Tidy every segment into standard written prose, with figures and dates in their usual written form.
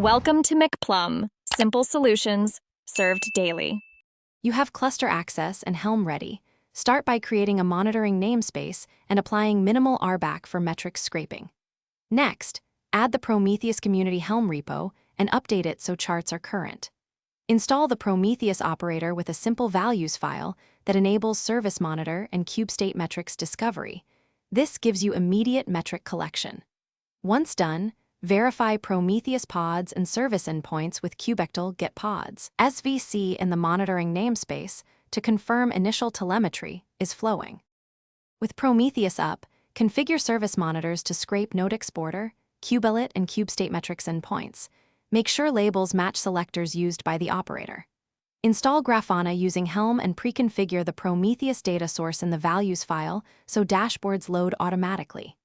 Welcome to McPlum, simple solutions served daily. You have cluster access and Helm ready. Start by creating a monitoring namespace and applying minimal RBAC for metrics scraping. Next, add the Prometheus community Helm repo and update it so charts are current. Install the Prometheus operator with a simple values file that enables service monitor and kubestate metrics discovery. This gives you immediate metric collection. Once done, verify Prometheus pods and service endpoints with kubectl get pods. SVC in the monitoring namespace to confirm initial telemetry is flowing. With Prometheus up, configure service monitors to scrape node exporter, kubelet, and kubestate metrics endpoints. Make sure labels match selectors used by the operator. Install Grafana using Helm and pre-configure the Prometheus data source in the values file so dashboards load automatically.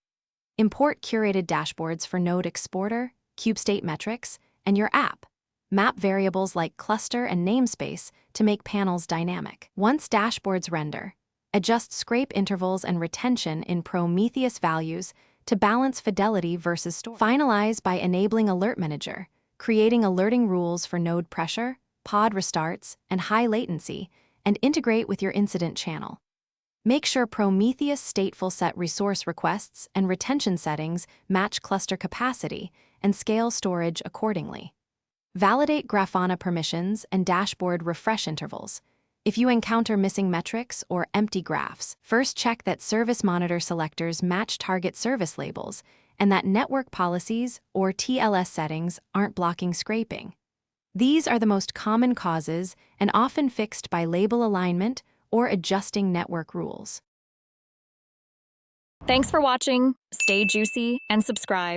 Import curated dashboards for node exporter, kubestate metrics, and your app. Map variables like cluster and namespace to make panels dynamic. Once dashboards render, adjust scrape intervals and retention in Prometheus values to balance fidelity versus storage. Finalize by enabling Alert Manager, creating alerting rules for node pressure, pod restarts, and high latency, and integrate with your incident channel. Make sure Prometheus stateful set resource requests and retention settings match cluster capacity and scale storage accordingly. Validate Grafana permissions and dashboard refresh intervals. If you encounter missing metrics or empty graphs, first check that service monitor selectors match target service labels and that network policies or TLS settings aren't blocking scraping. These are the most common causes and often fixed by label alignment or adjusting network rules. Thanks for watching. Stay juicy and subscribe.